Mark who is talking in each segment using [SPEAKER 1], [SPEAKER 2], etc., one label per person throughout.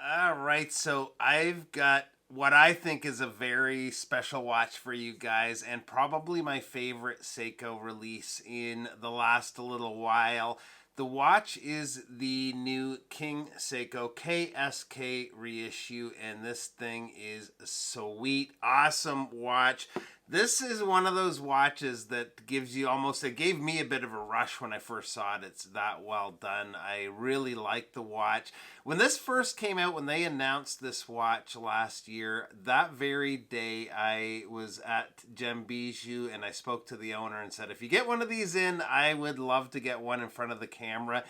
[SPEAKER 1] All right, so I've got what I think is a very special watch for you guys, and probably my favorite Seiko release in the last little while. The watch is the new King Seiko KSK Reissue, and this thing is sweet, awesome watch. This is one of those watches that gives you almost, it gave me a bit of a rush when I first saw it. It's that well done. I really like the watch. When this first came out, when they announced this watch last year, that very day I was at Gem Bijou and I spoke to the owner and said, if you get one of these in, I would love to get one in front of the camera.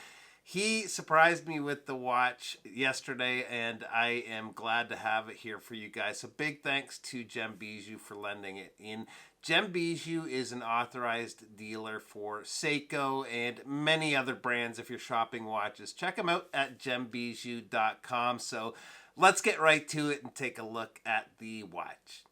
[SPEAKER 1] He surprised me with the watch yesterday, and I am glad to have it here for you guys. So big thanks to Gem Bijou for lending it in. Gem Bijou is an authorized dealer for Seiko and many other brands if you're shopping watches. Check them out at gembijou.com. So let's get right to it and take a look at the watch.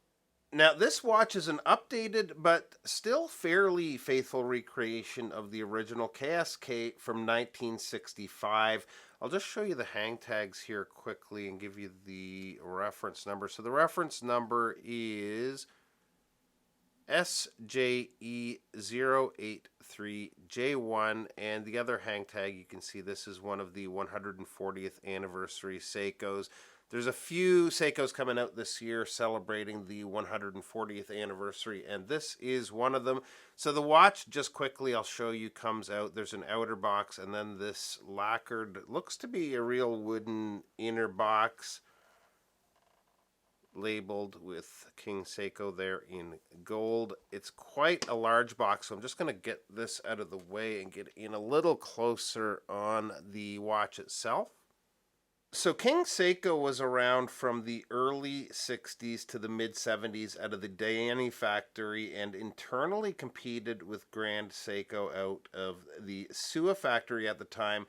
[SPEAKER 1] Now, this watch is an updated but still fairly faithful recreation of the original KSK from 1965. I'll just show you the hang tags here quickly and give you the reference number. So the reference number is SJE083J1, and the other hang tag, you can see this is one of the 140th anniversary Seikos. There's a few Seikos coming out this year celebrating the 140th anniversary, and this is one of them. So the watch, just quickly, I'll show you, comes out. There's an outer box, and then this lacquered, looks to be a real wooden inner box, labeled with King Seiko there in gold. It's quite a large box, so I'm just going to get this out of the way and get in a little closer on the watch itself. So King Seiko was around from the early 60s to the mid 70s out of the Diani factory and internally competed with Grand Seiko out of the Sua factory at the time.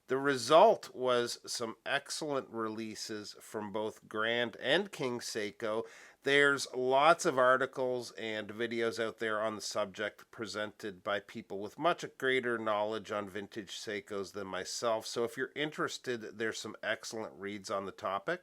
[SPEAKER 1] The result was some excellent releases from both Grand and King Seiko. There's lots of articles and videos out there on the subject presented by people with much greater knowledge on vintage Seikos than myself. So if you're interested, there's some excellent reads on the topic.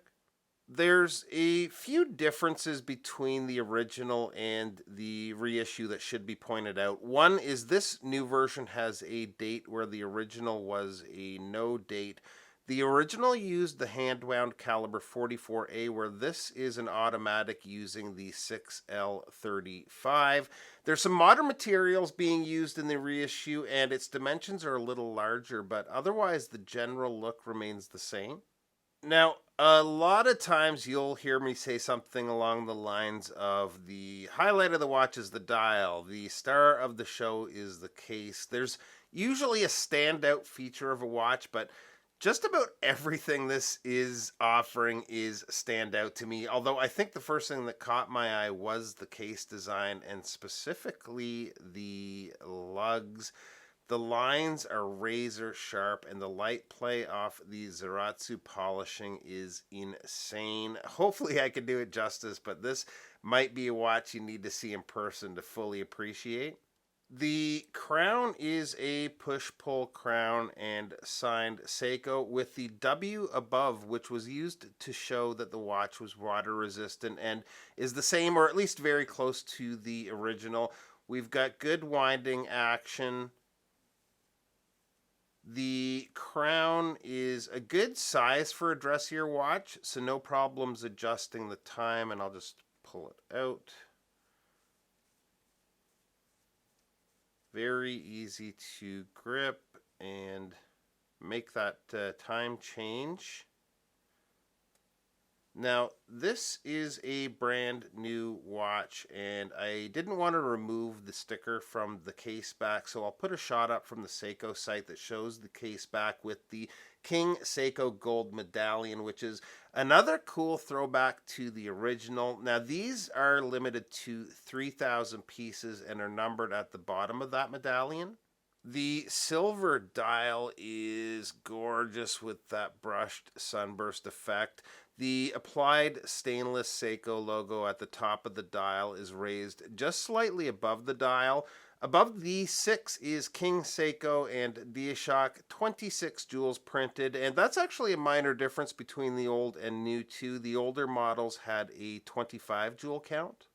[SPEAKER 1] There's a few differences between the original and the reissue that should be pointed out. One is this new version has a date where the original was a no date. The original used the hand-wound caliber 44A, where this is an automatic using the 6L35. There's some modern materials being used in the reissue, and its dimensions are a little larger, but otherwise the general look remains the same. Now, a lot of times you'll hear me say something along the lines of the highlight of the watch is the dial, the star of the show is the case. There's usually a standout feature of a watch, but just about everything this is offering is standout to me, although I think the first thing that caught my eye was the case design and specifically the lugs. The lines are razor sharp and the light play off the Zaratsu polishing is insane. Hopefully I can do it justice, but this might be a watch you need to see in person to fully appreciate. The crown is a push-pull crown and signed Seiko with the W above, which was used to show that the watch was water resistant and is the same or at least very close to the original. We've got good winding action. The crown is a good size for a dressier watch, so no problems adjusting the time, and I'll just pull it out. Very easy to grip and make that time change. Now, this is a brand new watch, and I didn't want to remove the sticker from the case back, so I'll put a shot up from the Seiko site that shows the case back with the King Seiko Gold Medallion, which is another cool throwback to the original. Now, these are limited to 3,000 pieces and are numbered at the bottom of that medallion. The silver dial is gorgeous with that brushed sunburst effect. The applied stainless Seiko logo at the top of the dial is raised just slightly above the dial. Above the 6 is King Seiko and DualShock 26 jewels printed, and that's actually a minor difference between the old and new too. The older models had a 25 jewel count.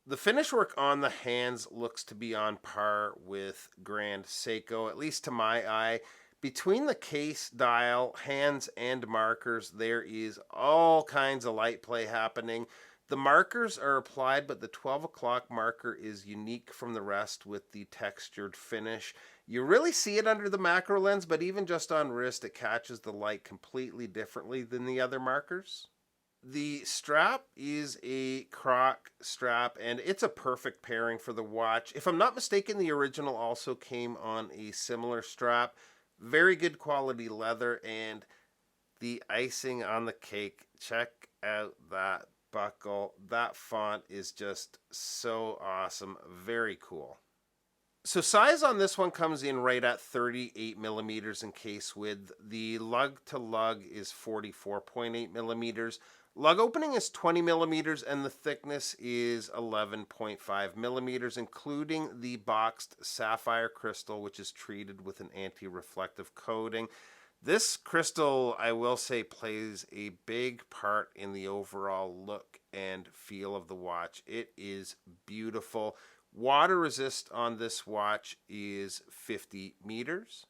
[SPEAKER 1] The finish work on the hands looks to be on par with Grand Seiko, at least to my eye. Between the case, dial, hands, and markers, there is all kinds of light play happening. The markers are applied, but the 12 o'clock marker is unique from the rest with the textured finish. You really see it under the macro lens, but even just on wrist, it catches the light completely differently than the other markers. The strap is a croc strap, and it's a perfect pairing for the watch. If I'm not mistaken, the original also came on a similar strap. Very good quality leather, and the icing on the cake. Check out that buckle. That font is just so awesome. Very cool. So size on this one comes in right at 38 millimeters in case width. The lug to lug is 44.8 millimeters. Lug opening is 20 millimeters, and the thickness is 11.5 millimeters, including the boxed sapphire crystal, which is treated with an anti-reflective coating. This crystal, I will say, plays a big part in the overall look and feel of the watch. It is beautiful. Water resist on this watch is 50 meters.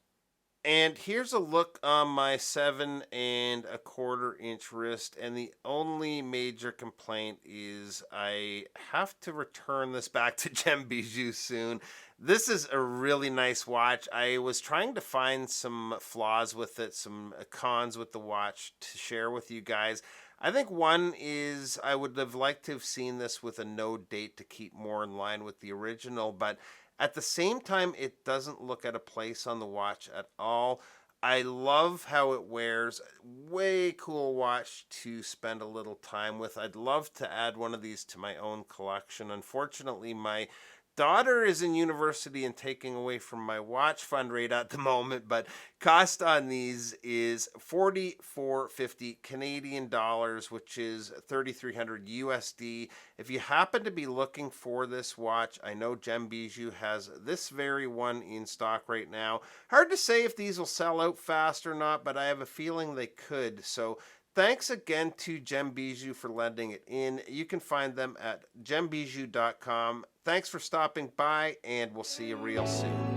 [SPEAKER 1] And here's a look on my 7.25-inch wrist, and the only major complaint is I have to return this back to Gem Bijou soon. This is a really nice watch. I was trying to find some flaws with it, some cons with the watch to share with you guys. I think one is I would have liked to have seen this with a no date to keep more in line with the original, but at the same time, it doesn't look at a place on the watch at all. I love how it wears. Way cool watch to spend a little time with. I'd love to add one of these to my own collection. Unfortunately, my daughter is in university and taking away from my watch fund rate at the moment, but cost on these is $44.50 Canadian dollars, which is 3,300 USD. If you happen to be looking for this watch, I know Gem Bijou has this very one in stock right now. Hard to say if these will sell out fast or not, but I have a feeling they could. So thanks again to Gem Bijou for lending it in. You can find them at gembijou.com. Thanks for stopping by, and we'll see you real soon.